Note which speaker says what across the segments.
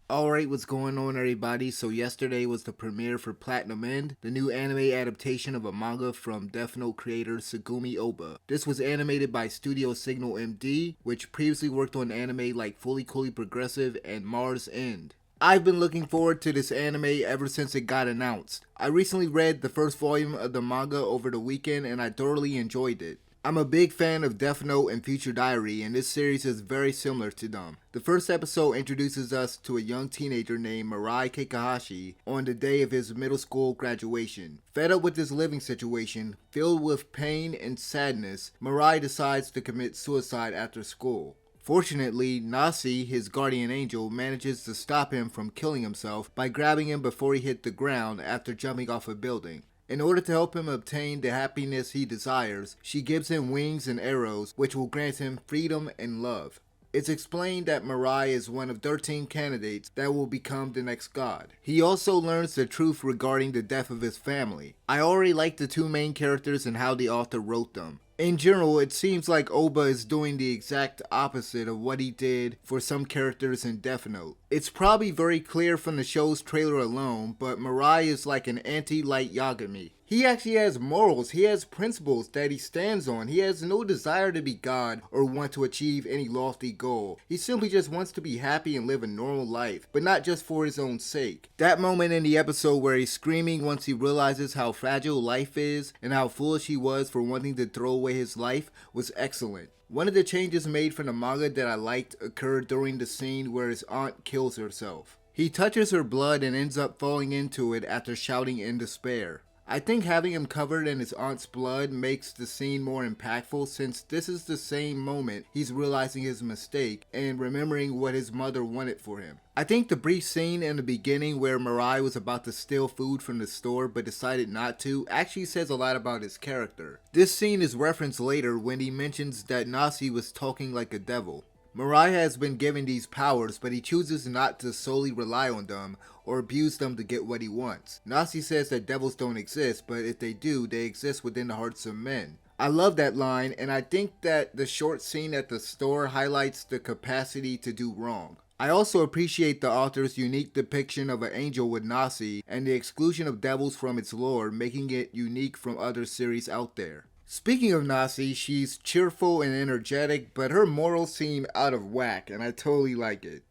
Speaker 1: Alright, what's going on, everybody? So yesterday was the premiere for Platinum End, the new anime adaptation of a manga from Death Note creator Tsugumi Oba. This was animated by Studio Signal MD, which previously worked on anime like Fully Coolly Progressive and Mars End. I've been looking forward to this anime ever since it got announced. I recently read the first volume of the manga over the weekend and I thoroughly enjoyed it. I'm a big fan of Death Note and Future Diary, and this series is very similar to them. The first episode introduces us to a young teenager named Mirai Kakahashi on the day of his middle school graduation. Fed up with his living situation, filled with pain and sadness, Mirai decides to commit suicide after school. Fortunately, Nasi, his guardian angel, manages to stop him from killing himself by grabbing him before he hit the ground after jumping off a building. In order to help him obtain the happiness he desires, she gives him wings and arrows, which will grant him freedom and love. It's explained that Mirai is one of 13 candidates that will become the next god. He also learns the truth regarding the death of his family. I already like the two main characters and how the author wrote them. In general, it seems like Oba is doing the exact opposite of what he did for some characters in Death Note. It's probably very clear from the show's trailer alone, but Mirai is like an anti-Light Yagami. He actually has morals, he has principles that he stands on. He has no desire to be God or want to achieve any lofty goal. He simply just wants to be happy and live a normal life, but not just for his own sake. That moment in the episode where he's screaming once he realizes how fragile life is and how foolish he was for wanting to throw away his life was excellent. One of the changes made from the manga that I liked occurred during the scene where his aunt kills herself. He touches her blood and ends up falling into it after shouting in despair. I think having him covered in his aunt's blood makes the scene more impactful, since this is the same moment he's realizing his mistake and remembering what his mother wanted for him. I think the brief scene in the beginning where Mirai was about to steal food from the store but decided not to actually says a lot about his character. This scene is referenced later when he mentions that Nasi was talking like a devil. Mirai has been given these powers, but he chooses not to solely rely on them or abuse them to get what he wants. Nasi says that devils don't exist, but if they do, they exist within the hearts of men. I love that line, and I think that the short scene at the store highlights the capacity to do wrong. I also appreciate the author's unique depiction of an angel with Nasi and the exclusion of devils from its lore, making it unique from other series out there. Speaking of Nasi, she's cheerful and energetic, but her morals seem out of whack, and I totally like it.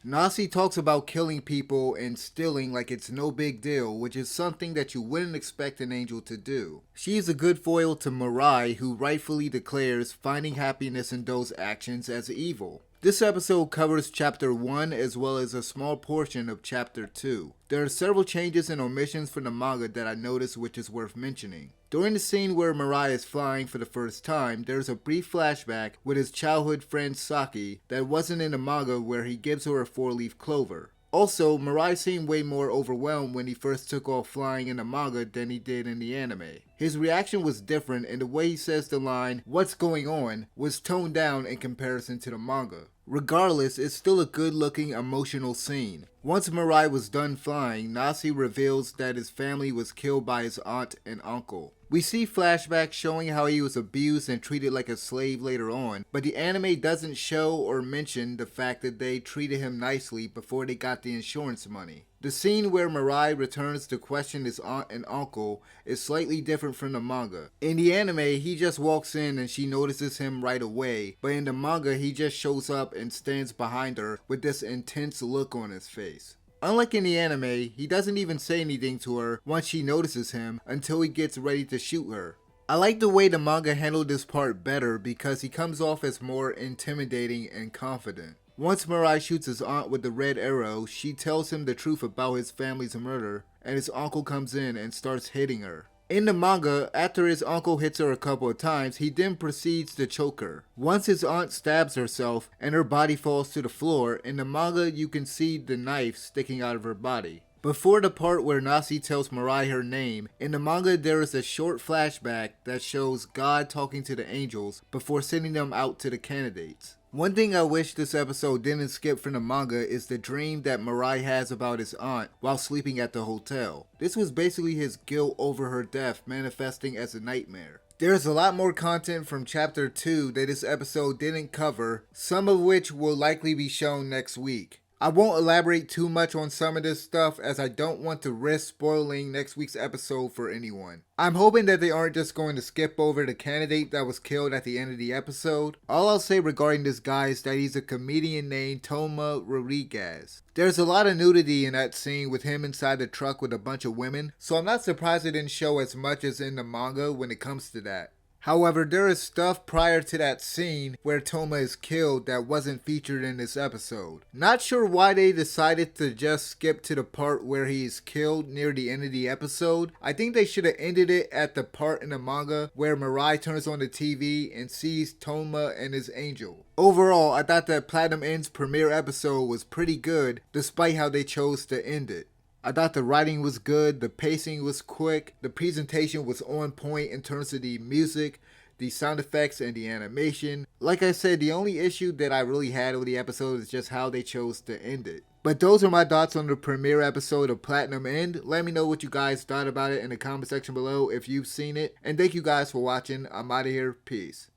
Speaker 1: Nasi talks about killing people and stealing like it's no big deal, which is something that you wouldn't expect an angel to do. She is a good foil to Mirai, who rightfully declares finding happiness in those actions as evil. This episode covers Chapter 1 as well as a small portion of Chapter 2. There are several changes and omissions from the manga that I noticed, which is worth mentioning. During the scene where Mirai is flying for the first time, there's a brief flashback with his childhood friend Saki that wasn't in the manga, where he gives her a 4-leaf clover. Also, Mirai seemed way more overwhelmed when he first took off flying in the manga than he did in the anime. His reaction was different, and the way he says the line, "What's going on?" was toned down in comparison to the manga. Regardless, it's still a good looking emotional scene. Once Mirai was done flying, Nasi reveals that his family was killed by his aunt and uncle. We see flashbacks showing how he was abused and treated like a slave later on, but the anime doesn't show or mention the fact that they treated him nicely before they got the insurance money. The scene where Mirai returns to question his aunt and uncle is slightly different from the manga. In the anime, he just walks in and she notices him right away, but in the manga, he just shows up and stands behind her with this intense look on his face. Unlike in the anime, he doesn't even say anything to her once she notices him until he gets ready to shoot her. I like the way the manga handled this part better because he comes off as more intimidating and confident. Once Mirai shoots his aunt with the red arrow, she tells him the truth about his family's murder, and his uncle comes in and starts hitting her. In the manga, after his uncle hits her a couple of times, he then proceeds to choke her. Once his aunt stabs herself and her body falls to the floor, in the manga you can see the knife sticking out of her body. Before the part where Nasi tells Mirai her name, in the manga there is a short flashback that shows God talking to the angels before sending them out to the candidates. One thing I wish this episode didn't skip from the manga is the dream that Mirai has about his aunt while sleeping at the hotel. This was basically his guilt over her death manifesting as a nightmare. There's a lot more content from chapter 2 that this episode didn't cover, some of which will likely be shown next week. I won't elaborate too much on some of this stuff as I don't want to risk spoiling next week's episode for anyone. I'm hoping that they aren't just going to skip over the candidate that was killed at the end of the episode. All I'll say regarding this guy is that he's a comedian named Toma Rodriguez. There's a lot of nudity in that scene with him inside the truck with a bunch of women, so I'm not surprised it didn't show as much as in the manga when it comes to that. However, there is stuff prior to that scene where Toma is killed that wasn't featured in this episode. Not sure why they decided to just skip to the part where he is killed near the end of the episode. I think they should have ended it at the part in the manga where Mirai turns on the TV and sees Toma and his angel. Overall, I thought that Platinum End's premiere episode was pretty good despite how they chose to end it. I thought the writing was good, the pacing was quick, the presentation was on point in terms of the music, the sound effects, and the animation. Like I said, the only issue that I really had with the episode is just how they chose to end it. But those are my thoughts on the premiere episode of Platinum End. Let me know what you guys thought about it in the comment section below if you've seen it. And thank you guys for watching. I'm out of here. Peace.